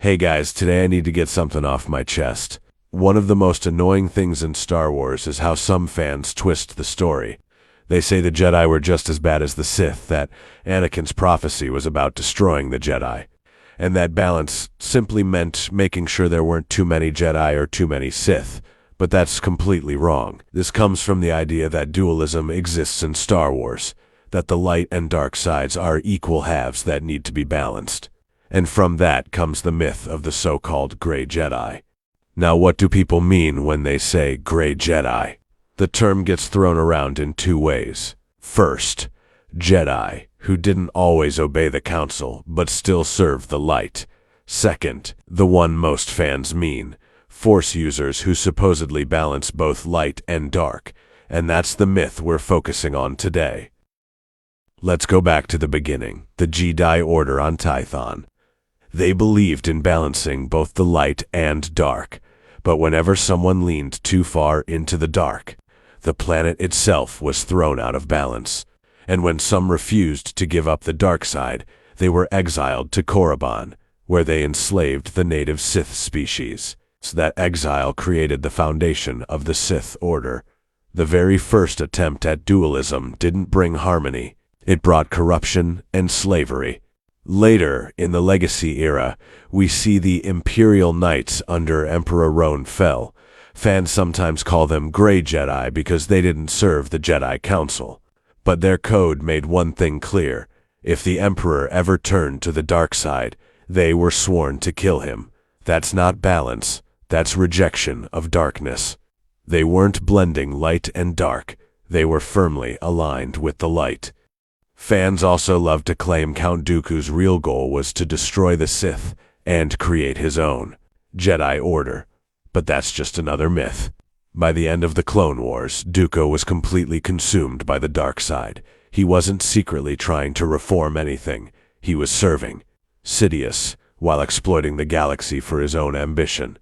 Hey guys, today I need to get something off my chest. One of the most annoying things in Star Wars is how some fans twist the story. They say the Jedi were just as bad as the Sith, that Anakin's prophecy was about destroying the Jedi, and that balance simply meant making sure there weren't too many Jedi or too many Sith. But that's completely wrong. This comes from the idea that dualism exists in Star Wars, that the light and dark sides are equal halves that need to be balanced. And from that comes the myth of the so-called Gray Jedi. Now, what do people mean when they say Gray Jedi? The term gets thrown around in two ways. First, Jedi, who didn't always obey the Council, but still serve the light. Second, the one most fans mean, Force users who supposedly balance both light and dark, and that's the myth we're focusing on today. Let's go back to the beginning, the Jedi Order on Tython. They believed in balancing both the light and dark, but whenever someone leaned too far into the dark, the planet itself was thrown out of balance. And when some refused to give up the dark side, they were exiled to Korriban, where they enslaved the native Sith species. So that exile created the foundation of the Sith Order. The very first attempt at dualism didn't bring harmony. It brought corruption and slavery. Later, in the Legacy era, we see the Imperial Knights under Emperor Roan Fel. Fans sometimes call them Gray Jedi because they didn't serve the Jedi Council. But their code made one thing clear. If the Emperor ever turned to the dark side, they were sworn to kill him. That's not balance. That's rejection of darkness. They weren't blending light and dark. They were firmly aligned with the light. Fans also love to claim Count Dooku's real goal was to destroy the Sith and create his own Jedi Order. But that's just another myth. By the end of the Clone Wars, Dooku was completely consumed by the dark side. He wasn't secretly trying to reform anything. He was serving Sidious while exploiting the galaxy for his own ambition.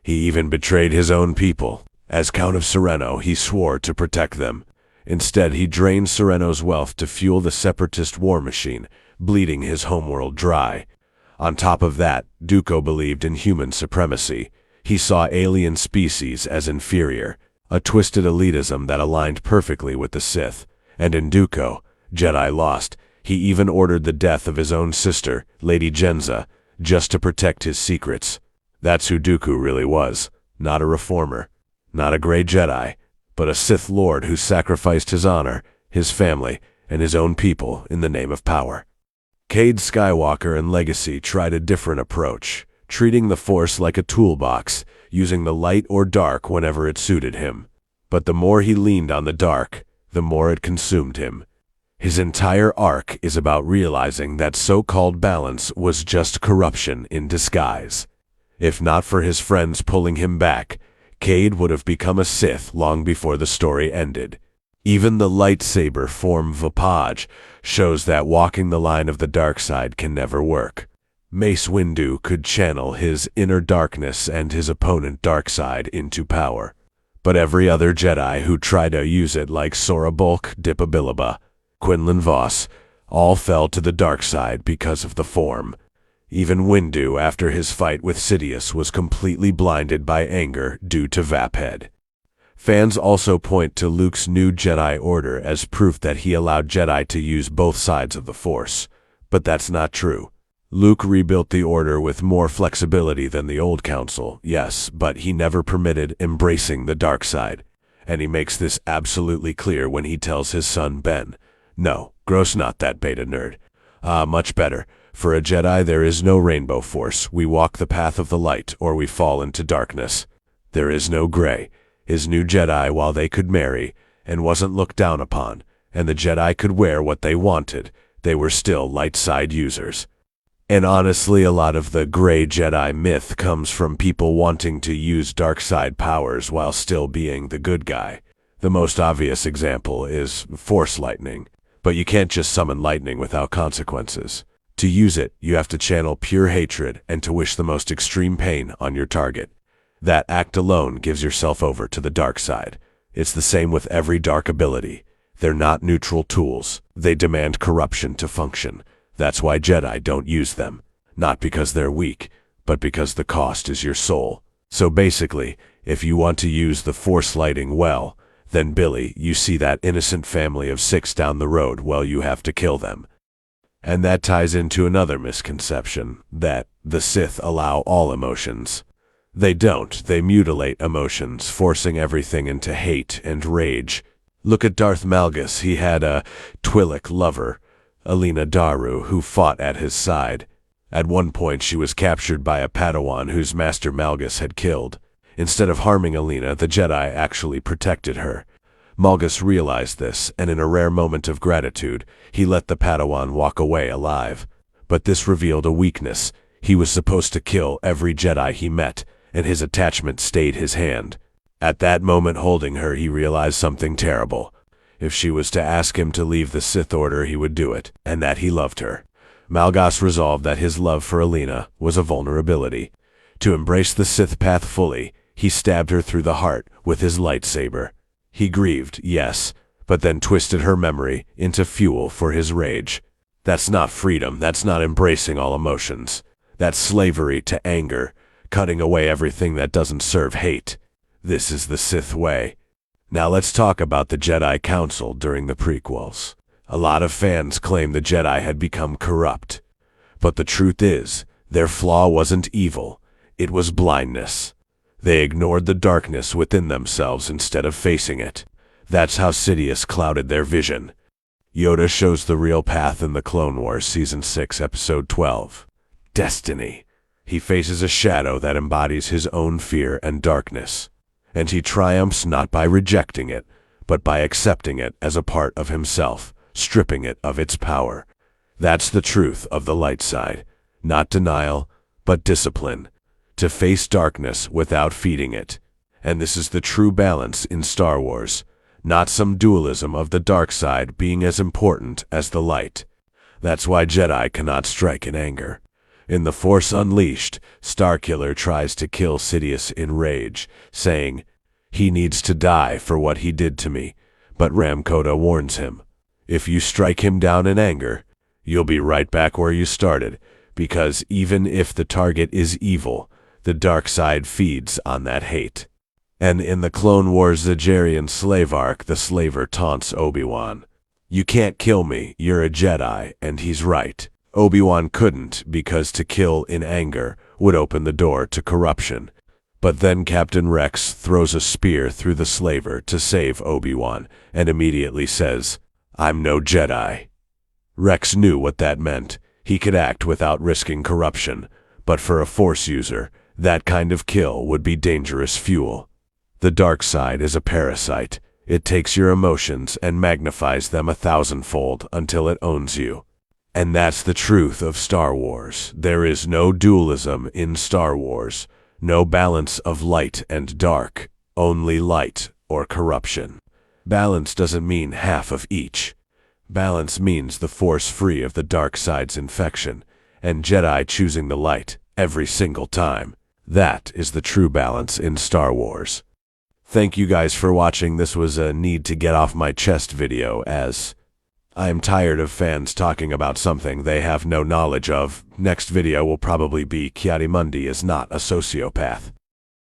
He even betrayed his own people. As Count of Sereno, he swore to protect them. Instead, he drained Sereno's wealth to fuel the separatist war machine, bleeding his homeworld dry. On top of that, Dooku believed in human supremacy. He saw alien species as inferior, a twisted elitism that aligned perfectly with the Sith. And in Dooku, Jedi lost, he even ordered the death of his own sister, Lady Jenza, just to protect his secrets. That's who Dooku really was. Not a reformer, not a Gray Jedi, but a Sith Lord who sacrificed his honor, his family, and his own people in the name of power. Cade Skywalker in Legacy tried a different approach, treating the Force like a toolbox, using the light or dark whenever it suited him. But the more he leaned on the dark, the more it consumed him. His entire arc is about realizing that so-called balance was just corruption in disguise. If not for his friends pulling him back, Cade would have become a Sith long before the story ended. Even the lightsaber form Vapaj shows that walking the line of the dark side can never work. Mace Windu could channel his inner darkness and his opponent dark side into power. But every other Jedi who tried to use it, like Sora Bulk, Dipa Billaba, Quinlan Vos, all fell to the dark side because of the form. Even Windu, after his fight with Sidious, was completely blinded by anger due to Vaphead. Fans also point to Luke's new Jedi Order as proof that he allowed Jedi to use both sides of the Force. But that's not true. Luke rebuilt the Order with more flexibility than the old Council, yes, but he never permitted embracing the dark side. And he makes this absolutely clear when he tells his son Ben, "No, Gross not that beta nerd. Much better. For a Jedi, there is no rainbow force. We walk the path of the light, or we fall into darkness. There is no gray." His new Jedi, while they could marry, and wasn't looked down upon, and the Jedi could wear what they wanted, they were still light side users. And honestly, a lot of the Gray Jedi myth comes from people wanting to use dark side powers while still being the good guy. The most obvious example is Force lightning. But you can't just summon lightning without consequences. To use it, you have to channel pure hatred and to wish the most extreme pain on your target. That act alone gives yourself over to the dark side. It's the same with every dark ability. They're not neutral tools. They demand corruption to function. That's why Jedi don't use them. Not because they're weak, but because the cost is your soul. So basically, if you want to use the Force lighting well, then Billy, you see that innocent family of 6 down the road, well, you have to kill them. And that ties into another misconception, that the Sith allow all emotions. They don't. They mutilate emotions, forcing everything into hate and rage. Look at Darth Malgus. He had a Twi'lek lover, Alina Daru, who fought at his side. At one point, she was captured by a Padawan whose master Malgus had killed. Instead of harming Alina, the Jedi actually protected her. Malgus realized this, and in a rare moment of gratitude, he let the Padawan walk away alive. But this revealed a weakness. He was supposed to kill every Jedi he met, and his attachment stayed his hand. At that moment, holding her, he realized something terrible. If she was to ask him to leave the Sith Order, he would do it, and that he loved her. Malgus resolved that his love for Alina was a vulnerability. To embrace the Sith path fully, he stabbed her through the heart with his lightsaber. He grieved, yes, but then twisted her memory into fuel for his rage. That's not freedom. That's not embracing all emotions. That's slavery to anger, cutting away everything that doesn't serve hate. This is the Sith way. Now let's talk about the Jedi Council during the prequels. A lot of fans claim the Jedi had become corrupt. But the truth is, their flaw wasn't evil. It was blindness. They ignored the darkness within themselves instead of facing it. That's how Sidious clouded their vision. Yoda shows the real path in the Clone Wars Season 6, Episode 12. Destiny. He faces a shadow that embodies his own fear and darkness. And he triumphs not by rejecting it, but by accepting it as a part of himself, stripping it of its power. That's the truth of the light side. Not denial, but discipline. To face darkness without feeding it. And this is the true balance in Star Wars. Not some dualism of the dark side being as important as the light. That's why Jedi cannot strike in anger. In The Force Unleashed, Starkiller tries to kill Sidious in rage, saying, "He needs to die for what he did to me." But Ramkota warns him, "If you strike him down in anger, you'll be right back where you started, because even if the target is evil, the dark side feeds on that hate." And in the Clone Wars Zagerian slave arc, the slaver taunts Obi-Wan. "You can't kill me, you're a Jedi," and he's right. Obi-Wan couldn't, because to kill in anger would open the door to corruption. But then Captain Rex throws a spear through the slaver to save Obi-Wan, and immediately says, "I'm no Jedi." Rex knew what that meant. He could act without risking corruption, but for a Force user, that kind of kill would be dangerous fuel. The dark side is a parasite. It takes your emotions and magnifies them 1,000-fold until it owns you. And that's the truth of Star Wars. There is no dualism in Star Wars, no balance of light and dark, only light or corruption. Balance doesn't mean half of each. Balance means the Force free of the dark side's infection, and Jedi choosing the light every single time. That is the true balance in Star Wars. Thank you guys for watching. This was a need to get off my chest video, as I am tired of fans talking about something they have no knowledge of. Next video will probably be Kiadimundi is not a sociopath.